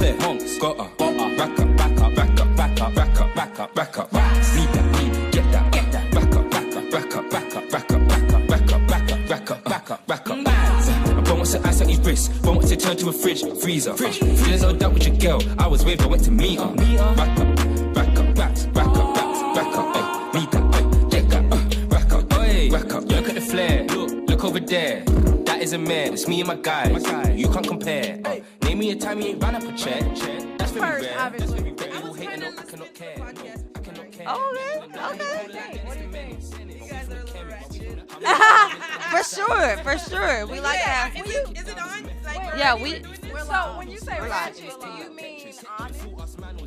clear. Monks, gotta, rack up, back up, rack up, back up, rack up, back up, rack up. Need that, get that, back up, back up, rack up, back up, rack up, back up, rack up, back up, rack up, back up, back up. Bro wants to ice on his wrist, bro wants to turn to a freezer. There's no doubt with your girl, I was with her, went to meet her. Rack up, rack up, backs, rack up, backs, rack up, need that, get that, rack up, rack up. Look at the flare, look over there. That is a man, it's me and my guys. You can't compare. Name me a time you ain't ran up a check. That's very rare. That's very rare. People hating on, I cannot care. I cannot care. Okay. What do you think? You guys are a little ratchet. For sure. We like that. Is it on? Like, Yeah, we. So when you say ratchet, do you mean honest?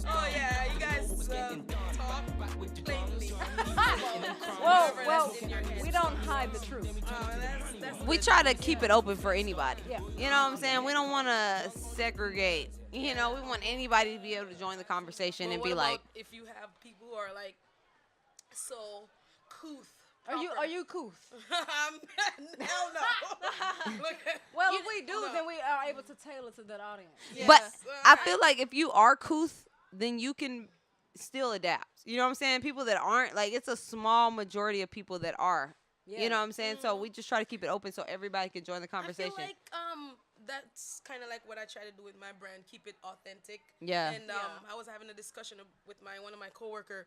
Oh yeah, you guys talk plainly. Well, we don't hide the truth. That's We good. try to keep it open for anybody. Yeah. You know what I'm saying? We don't want to segregate. You know, we want anybody to be able to join the conversation and Well, be what like, about if you have people who are like so couth. Are you couth? Hell no. Look at- Well, if we do, then we are able to tailor to that audience. but Yes. I feel like if you are couth, then you can still adapt. You know what I'm saying? People that aren't, like, it's a small majority of people that are. Yeah. You know what I'm saying? So we just try to keep it open so everybody can join the conversation. I feel like that's kind of like what I try to do with my brand, keep it authentic. Yeah. And I was having a discussion with one of my coworker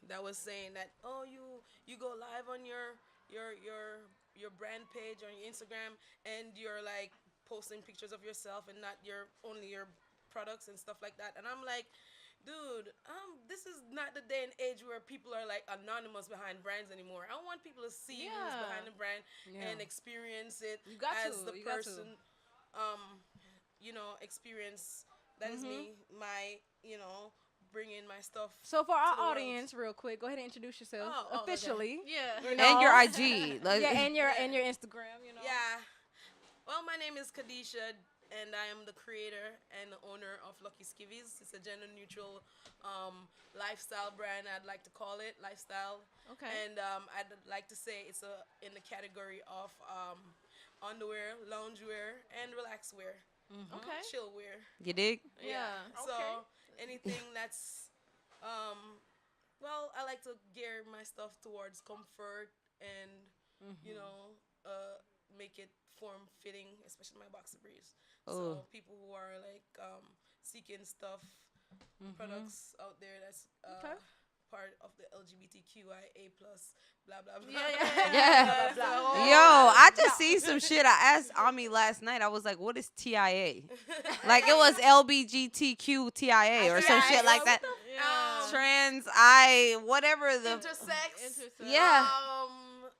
that was saying that you go live on your brand page on your Instagram and you're like posting pictures of yourself and not only your products and stuff like that. And I'm like, dude, this is not the day and age where people are like anonymous behind brands anymore. I want people to see who's behind the brand and experience it as the person. Experience. That is me. My, bring in my stuff. So for our to the world. audience, real quick, go ahead and introduce yourself Oh, okay. officially. Yeah. You know? And your IG. Like, Yeah, and your Instagram. You know. Yeah. Well, my name is Deisha, and I am the creator and the owner of Lucky Skivvies. It's a gender-neutral lifestyle brand, I'd like to call it, lifestyle. Okay. And I'd like to say it's in the category of underwear, loungewear, and relax wear. Okay. Chill wear. you dig? Yeah. So anything that's, I like to gear my stuff towards comfort and, make it form-fitting, especially my boxer briefs. So people who are like seeking stuff, products out there that's part of the LGBTQIA plus, blah blah blah. Yeah. Yo, I just seen some shit. I asked Ami last night. I was like, "What is TIA?" Like it was LBGTQ TIA or some shit like that. Trans, whatever the. Intersex. Yeah.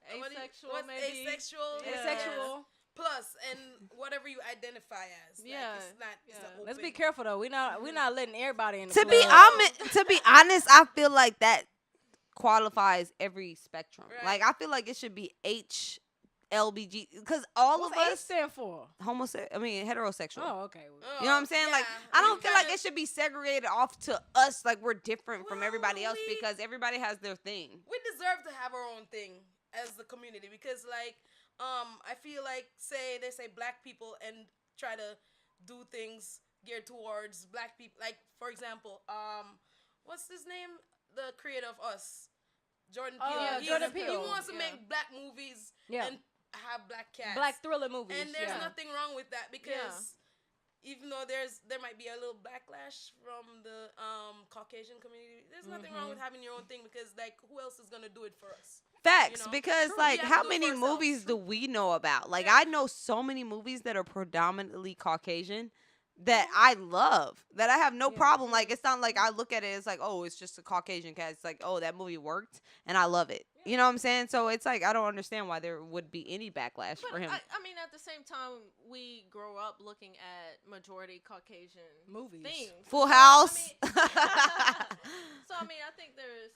Asexual, what's maybe. asexual. Yeah. Asexual. Plus, and whatever you identify as. Yeah. Like, it's not. It's not Let's open. be careful though. We're not letting everybody in. The To be club. to be honest, I feel like that qualifies every spectrum. Right. Like I feel like it should be HLBG because all What's of H us stand for? heterosexual. Oh, okay. You know what I'm saying? Like, Yeah. I don't You feel like gotta- it should be segregated off to us, like we're different from Well, everybody else we- because everybody has their thing. We deserve to have our own thing as the community because, like, I feel like, they say black people and try to do things geared towards black people. Like, for example, what's his name? The creator of Us, Jordan Peele. yeah, Jordan Peele. He wants to make black movies and have black cats. Black thriller movies. And there's yeah. nothing wrong with that because even though there might be a little backlash from the Caucasian community, there's nothing wrong with having your own thing because, like, who else is gonna do it for us? Facts, You know? because True. like We have how to do it many for ourselves. movies do we know about? Like Yeah. I know so many movies that are predominantly Caucasian that I love, that I have no problem. Like it's not like I look at it as like, oh, it's just a Caucasian cat. It's like, oh, that movie worked and I love it. You know what I'm saying? So it's like I don't understand why there would be any backlash But for him. I mean, at the same time, we grow up looking at majority Caucasian Movies. things. Full So, House. I mean, I think there's,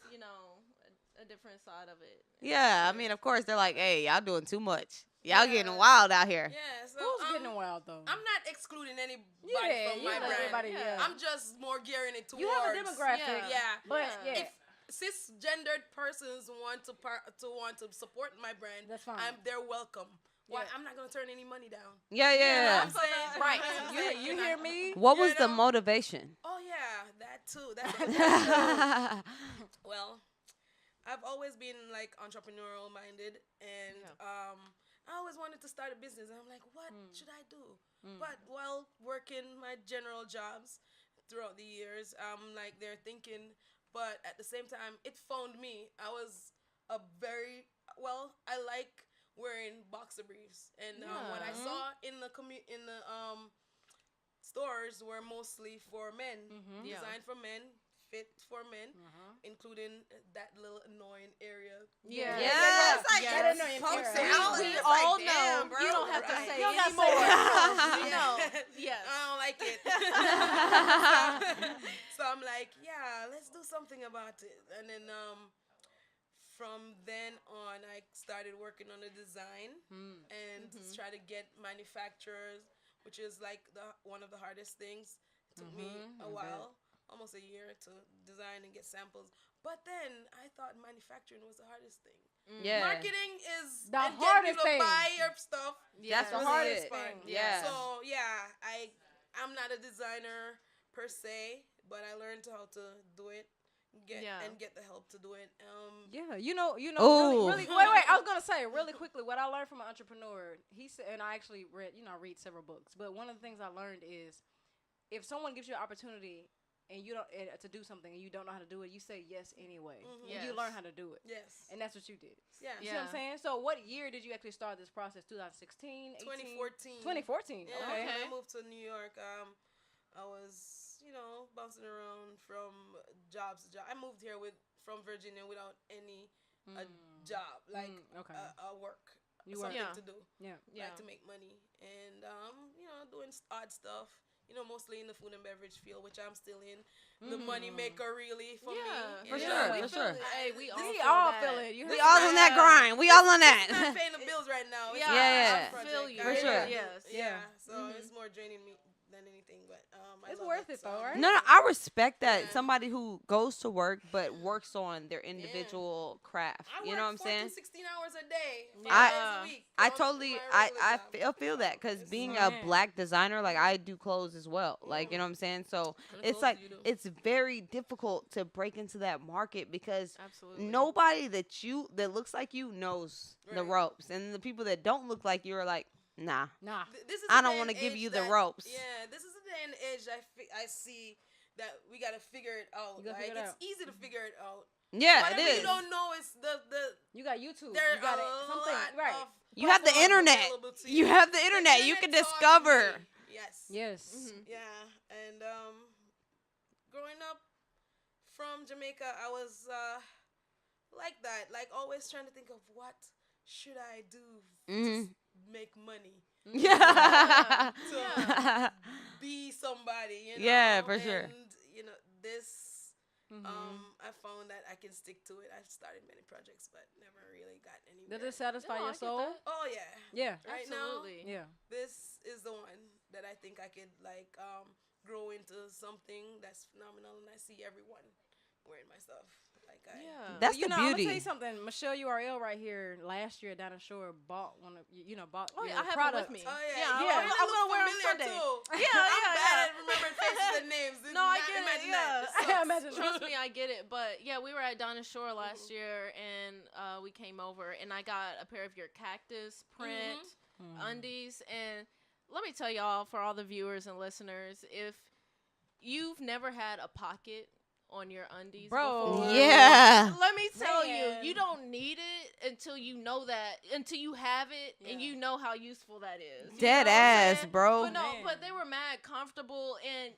a different side of it. Yeah, I mean, of course they're like, hey, y'all doing too much. Y'all getting wild out here. Yeah, so Who's getting wild though? I'm not excluding anybody Yeah, from you my let brand. everybody, Yeah. yeah. I'm just more gearing it towards. You have a demographic. Yeah, But Yeah. yeah. if cisgendered persons want to support my brand, That's fine. they're welcome. Why I'm not gonna turn any money down. Yeah, You know yeah. what I'm saying? Right. You hear me? What You was the know? motivation? Oh yeah, that too. That well, I've always been like entrepreneurial minded, and I always wanted to start a business. And I'm like, what should I do? But while working my general jobs throughout the years, I'm like there thinking. But at the same time, it found me. I was a very I like wearing boxer briefs, and what I saw in the stores were mostly for men, designed for men, fit for men, including that little annoying area. Yeah. Yes, That annoying Pumps area. out. We It's all like, know. damn, bro, You don't have to right. say You don't gotta say anymore. it. You know. Yes. I don't like it. So I'm like, yeah, let's do something about it. And then from then on, I started working on the design and try to get manufacturers, which is like one of the hardest things. It took me a while, almost a year, to design and get samples. But then I thought manufacturing was the hardest thing. Yeah. Marketing is The and hardest getting people to thing. buy your stuff. That's the really hardest it. thing. Yeah. So yeah, I'm not a designer per se, but I learned how to do it, get the help to do it. Yeah, you know, Ooh. really, wait. I was gonna say really quickly what I learned from an entrepreneur. He said, and I actually read, I read several books, but one of the things I learned is if someone gives you an opportunity and you don't to do something and you don't know how to do it, you say yes anyway, and you learn how to do it. Yes. And that's what you did. Yeah. You see what I'm saying? So, what year did you actually start this process? 2016, 18? 2014. 2014. Yeah, Okay. when I moved to New York, I was, bouncing around from jobs to job. I moved here from Virginia without any job, like okay. a work, You something were- to do, Yeah. like to make money, and doing odd stuff. Mostly in the food and beverage field, which I'm still in. The money maker, really, for me. For you sure, know? for sure. Hey, we all We feel all that. feel it. You We heard all me? on that grind. We all on Not that. paying the bills right now. It's Yeah, not Yeah. a I feel project. you. For sure. Yes. Yeah. So it's more draining me than anything, but I It's love worth it, so though, right? No, I respect that. Yeah. Somebody who goes to work but works on their individual craft. I You know what I'm work 14, saying? 16 hours a day, 5 I- days a week. I on totally, my regular job. feel that because It's being man. a black designer, like I do clothes as well. Like, you know what I'm saying? So What it's clothes like, do you do? it's very difficult to break into that market because Absolutely. nobody that looks like you knows the Right. ropes. And the people that don't look like you are like, nah. Nah. This is I the don't day wanna and give age you the that- ropes. Yeah, this is the day and age I see that we gotta figure it out. You gotta Like, figure it it's out. easy to figure it out. Yeah, Whatever it is. you don't know is the You got YouTube. there You got are something. a lot Right. of You have the platforms internet. available to You have the internet. You can internet taught discover. me. Yes. Yes. Yeah, and growing up from Jamaica, I was like that, like always trying to think of what should I do to make money, Yeah. to be somebody, Yeah, for sure. And this. I found that I can stick to it. I've started many projects, but never really got anywhere. Does it satisfy No, I your get soul? that. Oh yeah. Yeah. Right Absolutely. Yeah. This is the one that I think I could grow into something that's phenomenal, and I see everyone wearing my stuff. Like Yeah. That's You the know, I'm gonna beauty. tell you something. Michelle URL right here last year down the shore bought one of bought Oh, your yeah, I have product. it with me. Oh yeah, Yeah, yeah. I'm gonna wear 'em Sunday. Too. Yeah, I'm bad yeah. at remembering faces and names. No, I Not get it, imagine yeah. that. This I sucks. imagine. Trust me, I get it. But yeah, we were at Donna Shore last year, and we came over, and I got a pair of your cactus print undies. And let me tell y'all, for all the viewers and listeners, if you've never had a pocket on your undies Bro. before, Yeah. let me tell Man. you don't need it until you know that, until you have it, and Yeah. you know how useful that is. You Dead know what I'm ass, saying? bro. But no, Man. but they were mad comfortable, and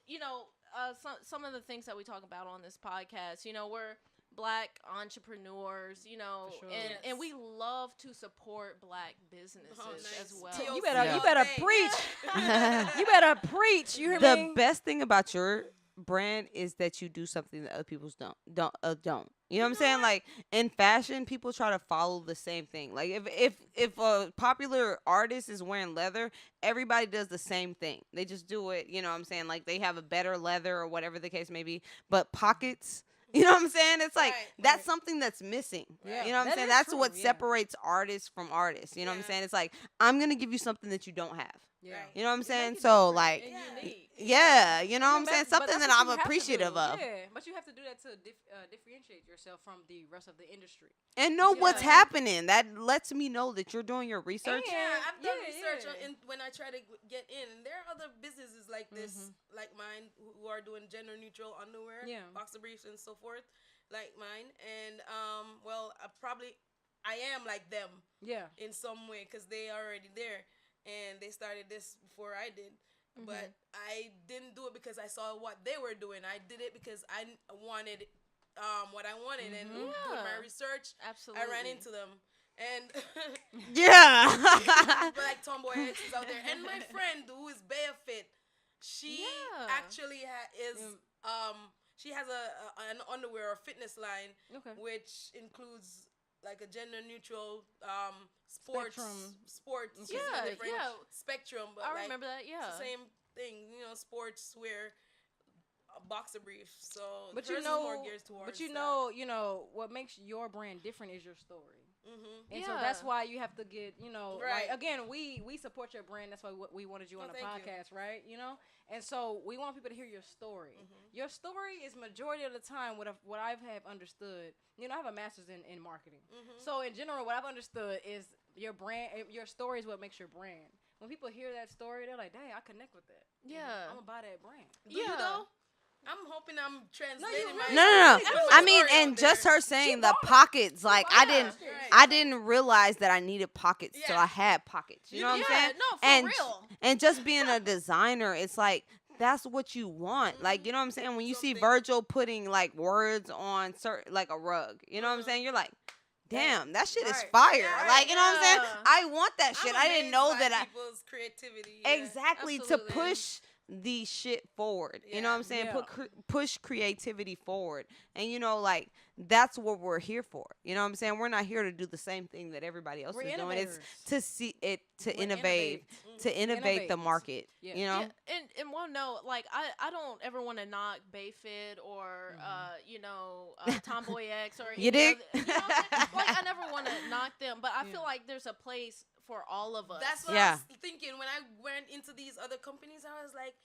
some of the things that we talk about on this podcast, we're Black entrepreneurs, For sure. and we love to support Black businesses nice. as well. T.O.C. You better Yeah. you better Hey. preach. You better preach. You hear The me? best thing about your brand is that you do something that other people don't. You know what I'm saying? Like in fashion, people try to follow the same thing. Like if a popular artist is wearing leather, everybody does the same thing. They just do it. You know what I'm saying? Like they have a better leather or whatever the case may be. But pockets, You know what I'm saying? It's like Right, that's right. something that's missing. Yeah, You know what I'm that saying? is That's true, what yeah. separates artists from artists. You know what I'm Yeah. saying? It's like I'm gonna give you something that you don't have. Yeah. Right. You know what I'm You saying? make it So different like, and Yeah. unique. yeah, you know I what mean, I'm saying? but Something that's that what I'm you have to appreciative do. of. Yeah, but you have to do that to differentiate yourself from the rest of the industry. And know what's Yeah. happening. That lets me know that you're doing your research. Yeah, I've done Yeah, research yeah. when I try to get in, and there are other businesses like this, like mine, who are doing gender neutral underwear, Yeah. boxer briefs, and so forth, like mine. And well, I am like them Yeah. in some way because they are already there, and they started this before I did. But I didn't do it because I saw what they were doing. I did it because I wanted what I wanted, and doing my Yeah. research, Absolutely. I ran into them. And Yeah. Black Tomboy X is out there. And my friend who is Barefoot, she Yeah. actually she has an underwear or fitness line, Okay. which includes like a gender neutral sports Spectrum. sports is Yeah, different yeah. spectrum, but I like, remember that. Yeah. it's the same thing, sports wear, boxer brief. So But hers you know, is more geared towards but you that. know, what makes your brand different is your story. And so Yeah. that's why you have to get, Right. like, again, we support your brand. That's why we wanted you on the thank you. podcast, right? And so we want people to hear your story. Your story is majority of the time what I have understood. I have a master's in marketing. So in general, what I've understood is your brand, your story is what makes your brand. When people hear that story, they're like, dang, I connect with that. Yeah. I'm going to buy that brand. Do you though? I'm hoping I'm translating my No. my I mean, story and out just there. her saying the pockets, like I didn't Right. realize that I needed pockets till Yeah. I had pockets. You know what I'm Yeah, saying? no, for and real. and just being a designer, it's like that's what you want. Like, you know what I'm saying? When you see Something. Virgil putting like words on like a rug, you know what I'm saying? You're like, damn, that shit is Right. fire. Yeah, like, you know what I'm saying? yeah. I want that shit. I'm I didn't amazed know by that people's creativity. exactly Absolutely. to push the shit forward. You know what I'm saying? Yeah. Push creativity forward. And like that's what we're here for. You know what I'm saying? We're not here to do the same thing that everybody else We're is doing. It's innovators. to see it to We're innovate, to innovate the Innovators. market. Yeah. You know? Yeah, and one note, like I don't ever want to knock Bayfit or Tomboy X or You any dig? other- what I'm saying? Like I never want to knock them, but I feel like there's a place for all of us. That's what Yeah. I was thinking when I went into these other companies. I was like,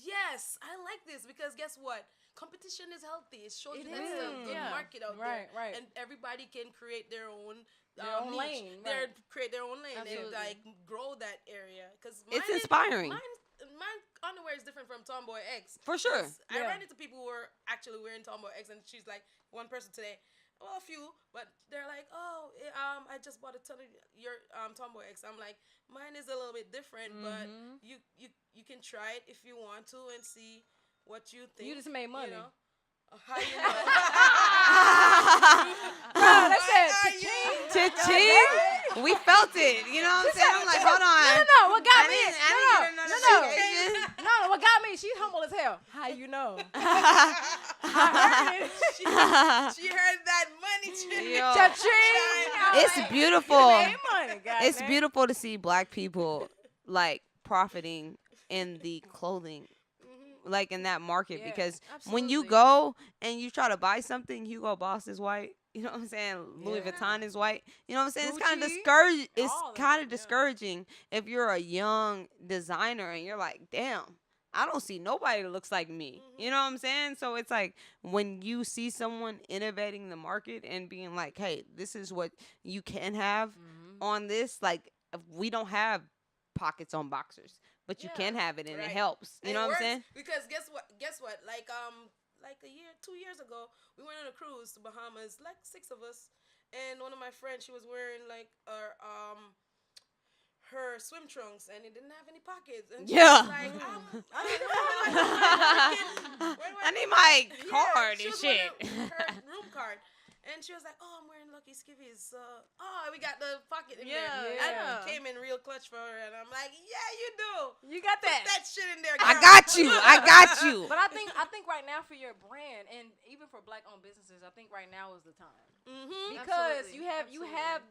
yes, I like this because guess what? Competition is healthy. It shows It you that's a is, good yeah. market out Right, there, right. and everybody can create their own own niche. lane, Their right. create their own lane Absolutely. and like grow that area. Because It's inspiring. My underwear is different from Tomboy X. For sure. 'Cause I Yeah. ran into people who are actually wearing Tomboy X, and she's like, one person today. Well, a few, but they're like, oh, I just bought a ton of your Tomboy X. I'm like, mine is a little bit different, but you can try it if you want to and see what you think. You just made money. You know? How you know? That's it. Are you? Cha-ching. We felt it. You know what I'm saying? I'm like, hold on. No, what got I me? didn't get a notification. No, what got me? She's humble as hell. How you know? I heard it. She heard that money. Yo. Cha-ching. It's beautiful. Made money, It's goddamn. beautiful to see black people like profiting in the clothing, like in that market, Yeah, because when you absolutely. go and you try to buy something, Hugo Boss is white. You know what I'm saying? Louis Yeah. Vuitton is white. You know what I'm saying? It's kind of Gucci, discouraging. It's all of kind them, of yeah. discouraging if you're a young designer and you're like, damn, I don't see nobody that looks like me. You know what I'm saying? So it's like when you see someone innovating the market and being like, hey, this is what you can have on this. Like, we don't have pockets on boxers, but you Yeah. can have it and it Right. helps. You And know it what I'm works saying? Because guess what? Like a year, 2 years ago, we went on a cruise to Bahamas, like 6 of us, and one of my friends, she was wearing like her swim trunks, and it didn't have any pockets. And she Yeah. was like, I need my Yeah, card she and was shit. wearing her room card. And she was like, oh, I'm wearing Lucky Skivvies. We got the pocket in there. Yeah. I came in real clutch for her, and I'm like, yeah, you do. You got that. Put that shit in there, I girl. got you. I got you. But I think right now for your brand and even for black-owned businesses, I think right now is the time Mm-hmm. because Absolutely, you have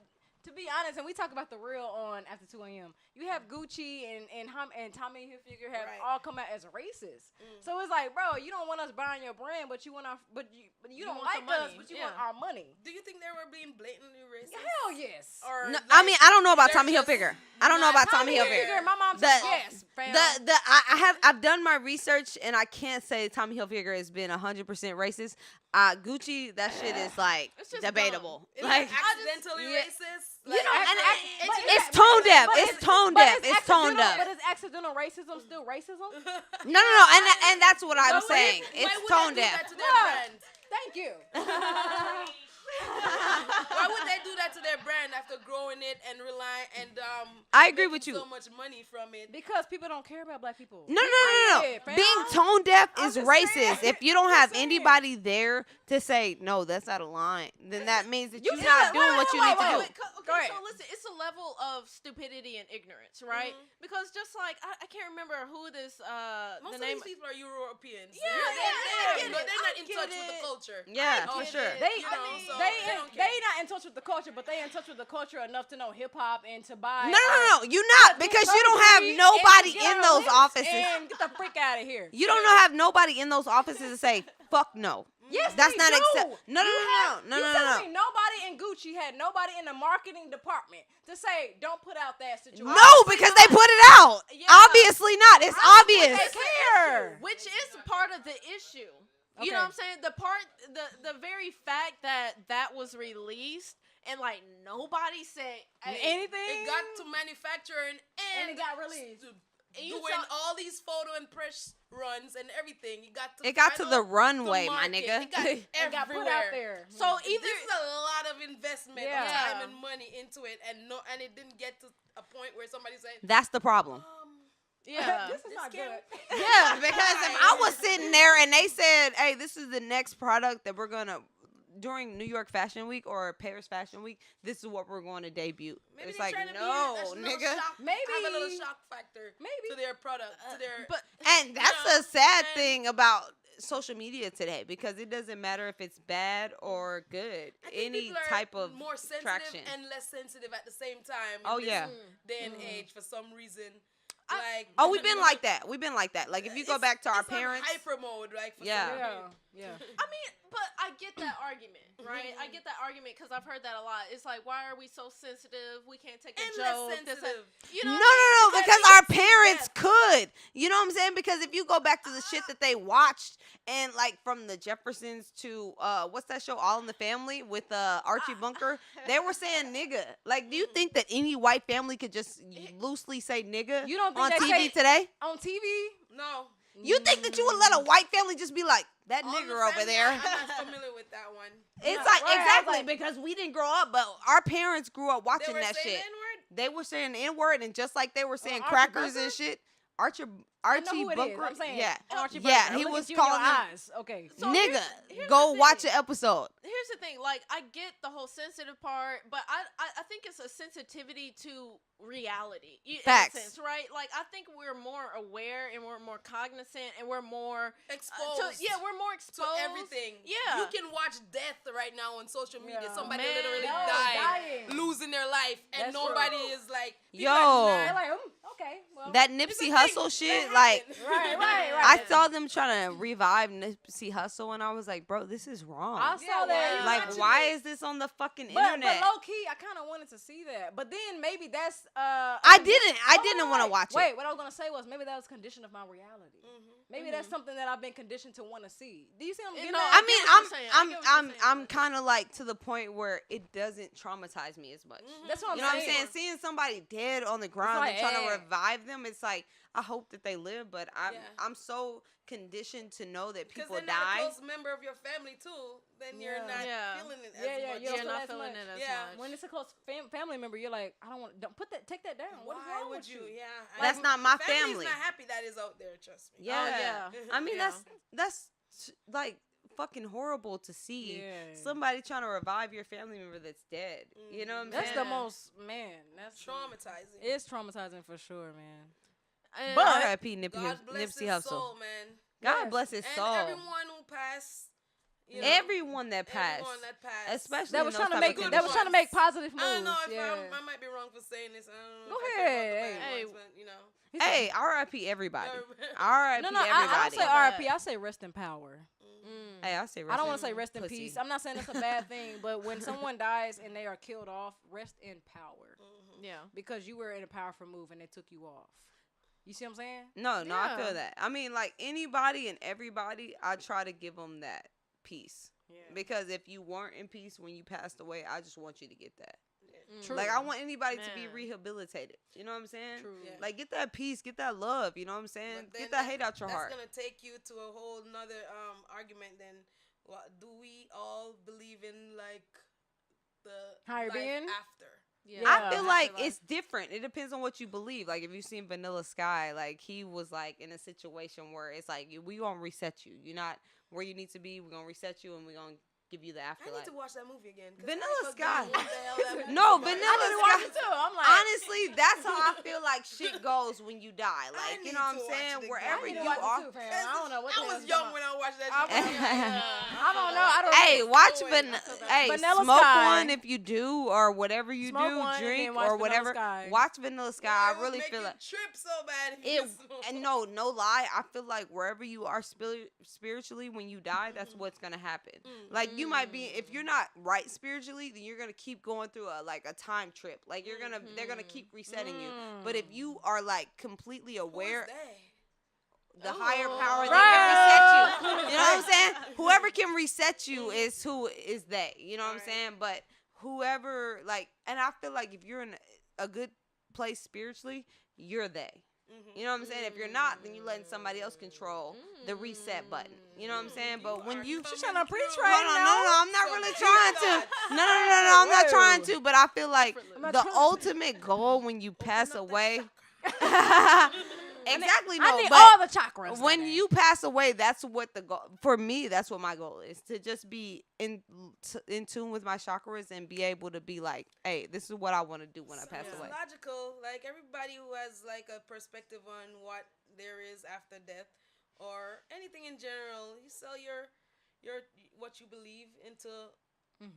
To be honest, and we talk about the real on After 2 a.m. You have Gucci and Tommy Hilfiger have all come out as racist. So it's like, bro, you don't want us buying your brand, but you want our, but you don't want like the us, money. but you Yeah. want our money. Do you think they were being blatantly racist? Hell yes. Or No, like, I mean, I don't know about they're Tommy just Hilfiger. I don't know about Tommy Hilfiger. Hilfiger. My mom The- said yes. Fam. I've done my research and I can't say Tommy Hilfiger has been 100% racist. Gucci, that shit is like It's just debatable. Is Like, it accidentally yeah. racist? You know, and but it's tone deaf. but It's tone but deaf. It's tone accidental- deaf. But is accidental racism still racism? No, and that's what I'm saying. Why It's would tone they do deaf. that to their Look. brand? Thank you. Why would they do that to their brand after growing it and relying and I agree making with you. so much money from it? Because people don't care about black people. No. Yeah, fam. Being tone deaf I'm is just racist. saying. If you don't I'm have just saying. anybody there to say no, that's out of line, then that means that You you're said- not doing wait, what you wait, need to wait, do. wait. Go Okay, ahead. so listen, it's a level of stupidity and ignorance, right? Because just like I can't remember who this Most the of name. these people are Europeans. Yeah, they're, yeah, I get they're it. not I in get touch with the it. culture. Yeah, Oh, for get sure. it. They, You know, so they don't they care. not in touch with the culture, but they in touch with the culture enough to know hip hop and to buy. No, you're not because you don't have nobody in those offices. And get the freak out of here. You don't have nobody in those offices to say fuck no. Yes, That's they not do. accept. No. You telling me nobody in Gucci had nobody in the marketing department to say don't put out that situation? No, because they put it out. Yeah. Obviously not. It's obvious. They care. Which is part of the issue. You know what I'm saying? The very fact that was released and like nobody said Anything. It got to manufacturing and it got released. doing all these photo and press runs and everything. It got to It got to the final runway, my market. nigga. It got It got put out there. So either This is a lot of investment Yeah. of time and money into it, and it didn't get to a point where somebody said, That's the problem. yeah. This is not good. Yeah, because if I was sitting there and they said, "Hey, this is the next product that we're gonna during New York Fashion Week or Paris Fashion Week, this is what we're going to debut." maybe It's they're like, trying to no, be a little nigga. shock, Maybe. have a little shock factor Maybe. to their product, to their. But And that's know, a sad and- thing about social media today because it doesn't matter if it's bad or good. I think Any people are type of more sensitive traction. and less sensitive at the same time. Oh, in yeah. this day and age, for some reason. Oh, we've been like that. We've been like that. Like if you go back to our it's on parents. hyper mode, like for Yeah. some Yeah. reason. Yeah. I mean, but I get that argument, right? I get that argument because I've heard that a lot. It's like, why are we so sensitive? We can't take a And joke. less this, that. sensitive. You know No, what I mean? because our parents could. You know what I'm saying? Because if you go back to the shit that they watched and like from the Jeffersons to what's that show All in the Family with Archie Bunker, they were saying nigga. Like, do you think that any white family could just loosely say nigga You don't think on they TV say- today? On TV. No. You think that you would let a white family just be like that All the nigger over Family, there? I'm not familiar with that one. It's Yeah, like right, I was exactly like- because we didn't grow up, but our parents grew up They watching were that saying shit. the N-word? They were saying the N word, and just like they were saying Archie crackers Bunker? and shit, I know Archie who it is. Bunker, I'm saying. yeah, Archie yeah, Bunker. he I'm was looking at you in calling your them eyes. Okay. So nigga. here's Go the watch thing. an episode. Here's the thing, like I get the whole sensitive part, but I think it's a sensitivity to reality. Facts. In a sense, right? Like I think we're more aware and we're more cognizant and we're more Exposed. we're more to exposed everything. Yeah. You can watch death right now on social media. Yeah. Somebody Man, literally no, dying, dying. losing their life, and That's nobody true. is like, Yo. They're like, okay. Well. That It's a Nipsey thing. Hussle That shit, like happened. Right. I saw them trying to revive Nipsey Hussle, and I was like, bro, this is wrong. I saw Yeah, that. why? Like, watching why it. is this on the fucking But internet? low key, I kind of wanted to see that. But then maybe that's I didn't want to watch it. Wait, what I was gonna say was maybe that was condition of my reality. Mm-hmm. Maybe that's something that I've been conditioned to want to see. Do you see what I'm getting No, at? I get mean, what you're saying. I get what you're saying. I'm kind of like to the point where it doesn't traumatize me as much. That's what I'm You know what I'm saying. saying? Seeing somebody dead on the ground like, and trying eh. to revive them, it's like I hope that they live, but Yeah. I'm so conditioned to know that Because people they're not a die. close member of your family too. Then you're Yeah. not Yeah. feeling it as Yeah, yeah, much. you don't You're feel not as feeling much. it as Yeah. much. When it's a close family member, you're like, I don't want. Don't take that down. What is Why wrong would with you? you? Yeah. That's not my family's family. not happy that is out there. Trust me. Yeah. yeah. I mean, Yeah. that's like fucking horrible to see. Yeah. Somebody trying to revive your family member that's dead. You know what I'm That's saying? the most That's Traumatizing. It's traumatizing for sure, man. And But I- R.I.P. God bless Nipsey his Hussle. soul, man. God Yes. bless his And soul. everyone who passed, You know? Everyone that passed. Everyone that passed. Especially That was in trying to those make type of that was trying to make positive moves. I don't know if yeah. I might be wrong for saying this. I don't know. Go if I care about the ahead. bad Hey. ones, but, you know. Hey, R.I.P. everybody. Yeah. R.I.P. No, everybody. I don't say R.I.P. I say rest in power. Hey, I say rest I don't in want to say rest in pussy. peace. I'm not saying it's a bad thing, but when someone dies and they are killed off, rest in power. Yeah. Because you were in a powerful move and they took you off. You see what I'm saying? No, I Yeah. feel that. I mean, like anybody and everybody, I try to give them that peace. Yeah. Because if you weren't in peace when you passed away, I just want you to get that. True. Like I want anybody to be Man. rehabilitated. You know what I'm saying? True. Yeah. Like get that peace, get that love. You know what I'm saying? But then Get that hate out your heart. That's gonna take you to a whole nother argument. Then, do we all believe in like the Higher life being? after? Yeah. I feel like Afterlife. it's different. It depends on what you believe. Like if you've seen Vanilla Sky, like he was like in a situation where it's like we gonna reset you. You're not where you need to be. We're gonna reset you and we're gonna give you the I afterlife. need to watch that movie again. 'Cause Vanilla I Sky. forgot what the hell that movie No, was. Vanilla I didn't watch it too. I'm like, Honestly, that's how I feel like shit goes when you die. Like, you need know what I'm to watch saying? it again. Wherever I need you to watch are. it too, fam. I don't know what I the hell was it's young about. when I watched that I shit. don't know. I don't Hey, know. watch Wait, hey, Vanilla smoke Sky. one if you do, or whatever you Smoke do, one and drink then watch or Vanilla whatever. Sky. Watch Vanilla Sky. It I would really make feel you like trip so bad. If it. you smoke. And no lie. I feel like wherever you are spiritually when you die, that's what's gonna happen. Like you might be, if you're not right spiritually, then you're gonna keep going through a time trip. Like they're gonna keep resetting you. But if you are like completely Who is aware. they? The higher Ooh. power that Right. can reset you. You know what I'm saying? Whoever can reset you is who is they. You know what I'm Right. saying? But whoever, like, and I feel like if you're in a good place spiritually, you're they. You know what I'm saying? If you're not, then you're letting somebody else control the reset button. You know what I'm saying? But when you She's trying to preach hold right on, now. no, I'm not So really deep trying to. thoughts. No, I'm not trying to. But I feel like I'm not the trying to. ultimate goal when you pass away. Exactly. No, I need but all the chakras. when goddamn. you pass away, that's what the goal for me. That's what my goal is, to just be in tune with my chakras and be able to be like, hey, this is what I want to do when I pass It's away. logical. Like everybody who has like a perspective on what there is after death or anything in general, you sell your what you believe into.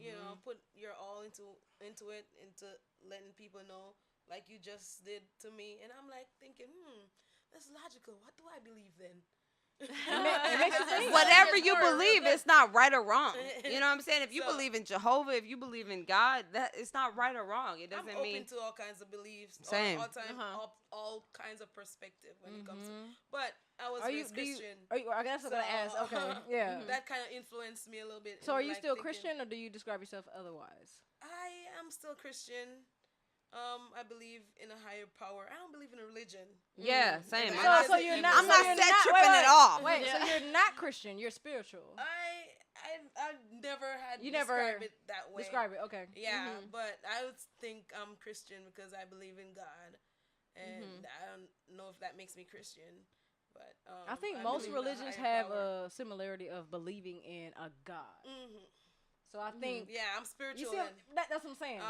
You know, put your all into it, into letting people know, like you just did to me. And I'm like thinking, that's logical. What do I believe then? It makes you think. Whatever you Word. believe, it's not right or wrong. You know what I'm saying? If you So- believe in Jehovah, if you believe in God, that it's not right or wrong. It I'm doesn't open mean. to all kinds of beliefs, Same. all kinds of perspective when it comes to. But I was Are you? raised Do you? Christian. Are you? I guess I'm gonna ask. So, Okay. Yeah. That kind of influenced me a little bit. So in, are you like, still thinking, Christian, or do you describe yourself otherwise? I am still Christian. I believe in a higher power. I don't believe in a religion. Yeah, same. So- So you're not. I'm so not you're set not, tripping wait, at all. Wait. So Yeah. you're not Christian. You're spiritual. I never had You never described it that way. Describe it. Okay. Yeah, but I would think I'm Christian because I believe in God, and I don't know if that makes me Christian. But I think I most believe in a religions higher have power. a similarity of believing in a God. So I think Yeah, I'm you spiritual. see and, that's what I'm saying.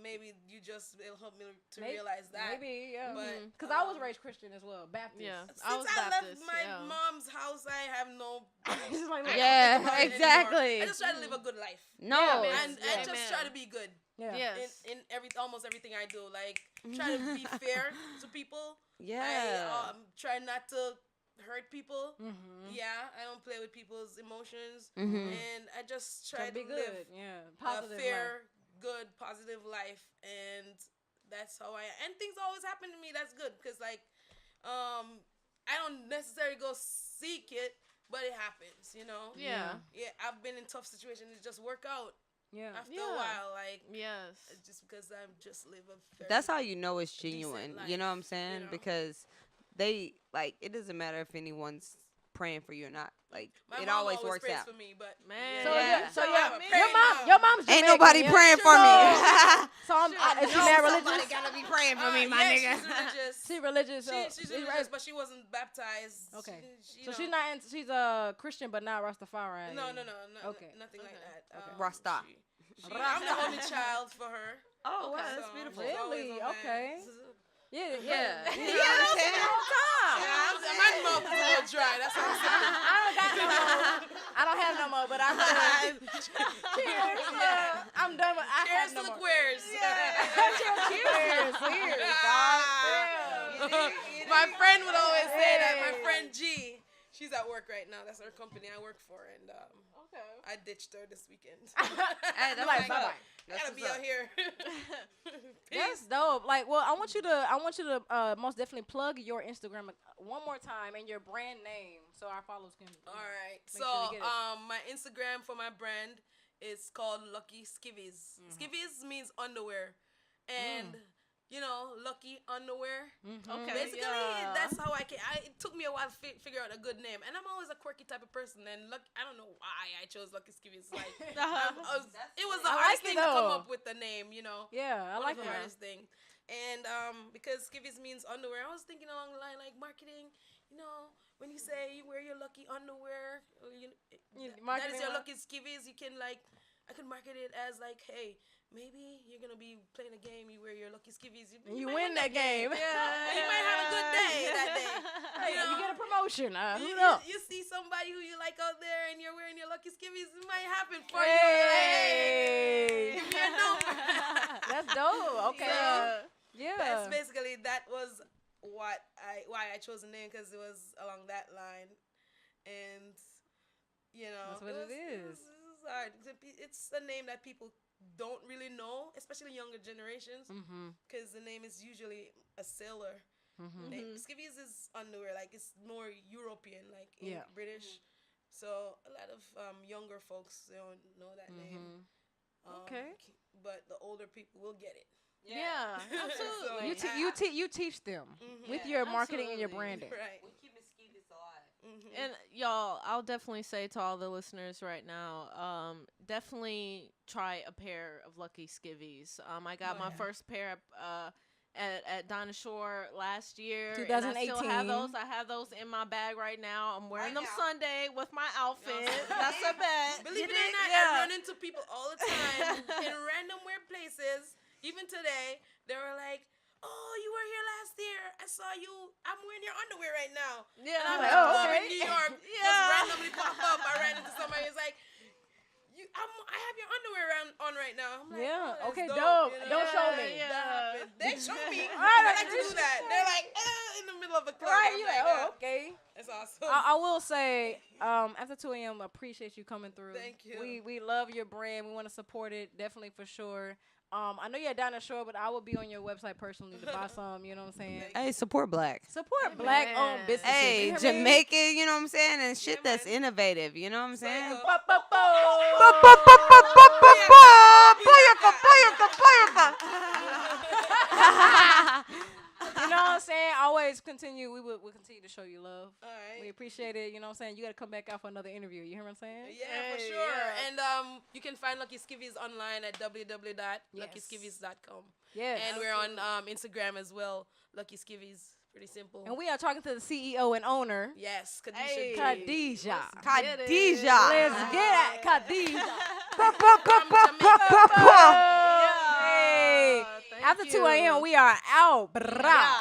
maybe it'll help me to Maybe- realize that. Maybe yeah. But Because I was raised Christian as well, Baptist. Yeah. Since I was I Baptist. left my yeah. mom's house, I have no. Just like, I don't Yeah, think about it exactly. anymore. I just try to live a good life. No. Yeah, And Yeah. I just try to be good yeah. Yes. in almost everything I do. Like try to be fair to people. Yeah. I try not to hurt people. Mm-hmm. Yeah, I don't play with people's emotions, Mhm. and I just try Try to be to live good. Yeah. a Positive. fair, good, positive life, and that's how and things always happen to me. That's good because like, I don't necessarily go seek it, but it happens. You know. Yeah. Yeah, I've been in tough situations. It just work out Yeah. after a Yeah. while. Like Yes. just because I'm just live a very That's how you know it's decent genuine. life, You know what I'm saying? know? Because they like it doesn't matter if anyone's praying for you or not. Like My it mom always works prays out. for me, but Man. So, Yeah. so So your, I'm your praying mom, now. your mom's Jamaican. Ain't nobody yeah? praying for So- me. So I'm, is she mad religious? gotta be praying for me, my yeah, nigga. She's religious. She religious. So She's religious, but she wasn't baptized. Okay. She, So she's not. She's a Christian, but not Rastafari. No, Okay. nothing like Okay. that. Okay. Rasta. I'm the only child for her. Oh, wow, Okay. that's so beautiful. she's always Really? on my- Okay. Yeah. Yeah. Yeah. You know what I'm saying? Yeah, my mouth is a little dry. That's what I'm saying. I don't have no more, but I'm done. Cheers. I'm done with. I Cheers have to no the more. queers. Cheers. My friend would always say that. My friend G, she's at work right now. That's her company I work for, and I ditched her this weekend. Hey, that's Like, what's up. bye-bye. I gotta be out here. That's dope. Like, well, I want you to most definitely plug your Instagram one more time and your brand name so our followers can. All right. Make sure they get it. My Instagram for my brand is called Lucky Skivvies. Skivvies means underwear, and lucky underwear. Okay. Basically, that's how it took me a while to figure out a good name, and I'm always a quirky type of person. And I don't know why I chose Lucky Skivvies. Like, it was the hardest thing to come up with the name. Yeah, I like the that. hardest thing. And because skivvies means underwear, I was thinking along the line like marketing. When you say you wear your lucky underwear, that is your lucky skivvies. You can I could market it as like, hey, maybe you're gonna be playing a game. You wear your lucky skivvies. You win that game. Yeah, you might have a good day that day. You get a promotion. You see somebody who you like out there, and you're wearing your lucky skivvies. It might happen for you. Hey. Give me a number. That's dope. Okay. Yeah. That's basically that was why I chose the name, because it was along that line, and That's what it is. It was hard. It's a name that people don't really know, especially younger generations, because the name is usually a sailor. Skivvies is underwear, like it's more European, like British. So a lot of younger folks don't know that name. Okay. But the older people will get it. Yeah, absolutely. You teach them with your marketing and your branding. Right. We keep skivvies alive. And y'all, I'll definitely say to all the listeners right now, definitely try a pair of Lucky Skivvies. I got my first pair at Dinah Shore last year. 2018. And I still have those. I have those in my bag right now. I'm wearing them Sunday with my outfit. That's a bet. Believe it or not, I run into people all the time in random weird places. Even today, they were like, "Oh, you were here last year. I saw you. I'm wearing your underwear right now." Yeah. And I'm like, like, oh, I'm okay. in New York. Just randomly pop up. I ran into somebody who's like, I have your underwear on right now. I'm like, Yeah. oh, Okay, that's dope. dope. Don't show me. That happened. They show me. Right, I like to do that. They're like, in the middle of the club. Right, I'm you like, like, okay. That's awesome. I will say, after 2 a.m., appreciate you coming through. Thank you. We love your brand. We want to support it, definitely for sure. I know you're down the shore, but I will be on your website personally to buy some. You know what I'm saying? Hey, support black. Support black-owned businesses. Hey, you hear me? Jamaican, you know what I'm saying? And shit that's innovative, you know what I'm saying? You know what I'm saying? Always continue. We'll continue to show you love. All right. We appreciate it. You know what I'm saying? You got to come back out for another interview. You hear what I'm saying? Yeah, for Hey, sure. yeah. And you can find Lucky Skivvies online at www.luckyskivvies.com. Yes. And we're on Instagram as well, Lucky Skivvies. Pretty simple. And we are talking to the CEO and owner, Yes, Deisha Hey. Dray. Khadijah. Khadijah. Let's get at Khadijah. Hey. Thank After you. 2 a.m., we are out. Brah. Yeah.